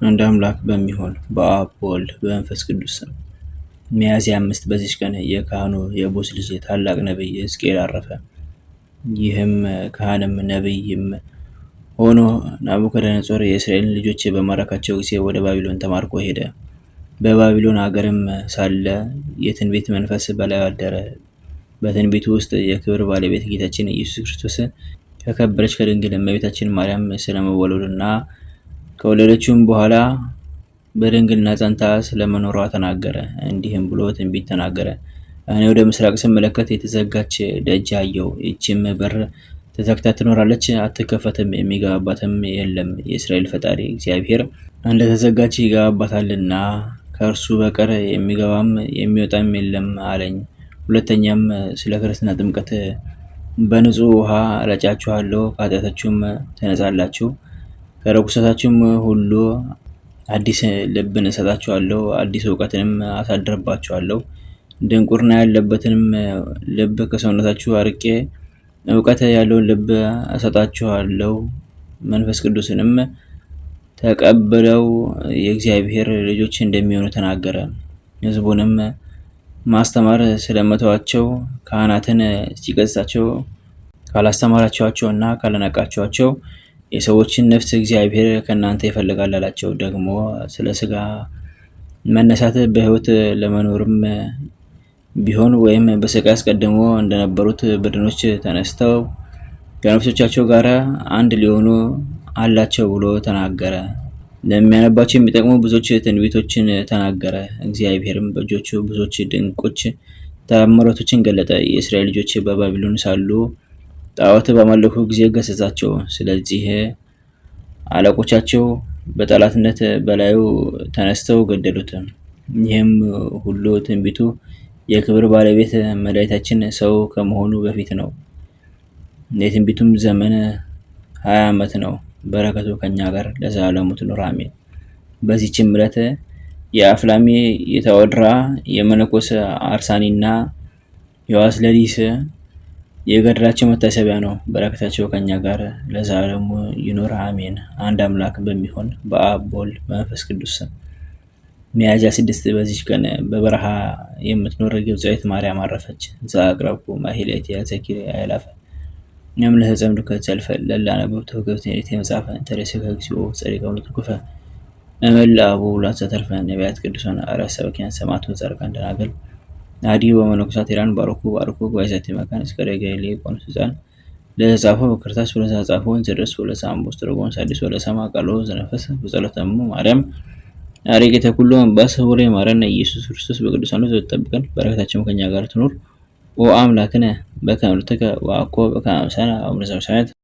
አንድ አምላክ በሚሆን በአብ በወልድ በመንፈስ ቅዱስ ስም ሚያዝያ 5 በዚች ቀን የካህኑ የቡዝ ልጅ ታላቅ ነቢይ ሕዝቅኤል አረፈ። ይህም ካህንም ነቢይም ሆኖ ናቡከደነጾር የእስራኤልን ልጆች በማረካቸው ጊዜ ወደ ባቢሎን ተማርኮ ሄደ። በባቢሎን አገርም ሳለ የትንቢት መንፈስ በላዩ አደረ። በትንቢቱ ውስጥ የክብር ባለቤት ጌታችን ኢየሱስ ክርስቶስ ከከበረች ከድንግል እመቤታችን ማርያም ስለመወለዱና ከወለደችውም በኋላ በድንግልና ጸንታ ስለመኖሯ ተናገረ። እንዲህም ብሎ ትንቢት ተናገረ። እኔ ወደ ምስራቅ ስመለከት የተዘጋች ደጅ አየሁ። ይህችም በር ተዘግታ ትኖራለች፣ አትከፈትም፣ የሚገባባትም የለም። የእስራኤል ፈጣሪ እግዚአብሔር እንደተዘጋች ይገባባታልና ከእርሱ በቀር የሚገባም የሚወጣም የለም አለኝ። ሁለተኛም ስለ ክርስትና ጥምቀት በንጹህ ውሃ ረጫችኋለሁ፣ ከኃጢአታችሁም ትነጻላችሁ፣ ከርኩሰታችሁም ሁሉ አዲስ ልብን እሰጣችኋለሁ፣ አዲስ እውቀትንም አሳድርባችኋለሁ። ድንቁርና ያለበትንም ልብ ከሰውነታችሁ አርቄ እውቀት ያለውን ልብ እሰጣችኋለሁ። መንፈስ ቅዱስንም ተቀብለው የእግዚአብሔር ልጆች እንደሚሆኑ ተናገረ። ሕዝቡንም ማስተማር ስለመተዋቸው ካህናትን ሲገሥጻቸው ካላስተማራችኋቸውና ካላነቃችኋቸው የሰዎችን ነፍስ እግዚአብሔር ከእናንተ ይፈልጋል አላቸው። ደግሞ ስለ ሥጋ መነሳት በሕይወት ለመኖርም ቢሆን ወይም በሥቃይ አስቀድሞ እንደነበሩት በድኖች ተነስተው ከነፍሶቻቸው ጋር አንድ ሊሆኑ አላቸው ብሎ ተናገረ። ለሚያነባቸው የሚጠቅሙ ብዙዎች ትንቢቶችን ተናገረ። እግዚአብሔርም በእጆቹ ብዙዎች ድንቆች ተአምራቶችን ገለጠ። የእስራኤል ልጆች በባቢሎን ሳሉ ጣዖት ባመለኩ ጊዜ ገሰጻቸው። ስለዚህ አለቆቻቸው በጠላትነት በላዩ ተነስተው ገደሉት። ይህም ሁሉ ትንቢቱ የክብር ባለቤት መድኃኒታችን ሰው ከመሆኑ በፊት ነው። የትንቢቱም ዘመን 20 ዓመት ነው። በረከቱ ከኛ ጋር ለዘላለሙ ትኑር አሜን። በዚህችም ዕለት የአፍላሚ የተወድራ የመነኮስ አርሳኒና የዋስለዲስ የገድላቸው መታሰቢያ ነው። በረከታቸው ከኛ ጋር ለዘላለሙ ይኑር አሜን። አንድ አምላክ በሚሆን በአብ በወልድ በመንፈስ ቅዱስ ስም ሚያዝያ 6 በዚች ቀን በበረሃ የምትኖር ግብፃዊት ማርያም አረፈች። ዘአቅረብኩ ማሕሌተ ዘኪርየ አእላፈ እምለተ ጸምዱከ ዘልፈ ለላነበብቶ ገብተኔቴ መጽሐፈ እንተርእሰከ እግዚኦ ጸሪቀ ትኩፈ እምእልአቡ ውላን ዘተርፈ ነቢያት ቅዱሳን ሐዋርያት ሰባክያን ሰማዕታት ጻድቃን ደናግል አዲሁ በመነኮሳት ኢራን ባርኩ ጉባኤ ዘቲ መካን እስከ ረገሌ ቆንስ ሕፃን ለተጻፈ በክርታስ ወለዛ ጻፈውን ዘደርስ ወለዛ አምቦስ ትርጉም ሳዲስ ወለሰማ ቃሎ ዘነፈስ በጸሎተሙ ማርያም አሬጌተ ኩሉ አምባስ ወሬ ማረነ ኢየሱስ ክርስቶስ በቅዱሳኑ ዘጠብቀን በረከታቸው ከኛ ጋር ትኑር። ኦ አምላክነ በከመ ንትከ ወአኮ በከመ አምሳነ አቡነ ዘበሰማያት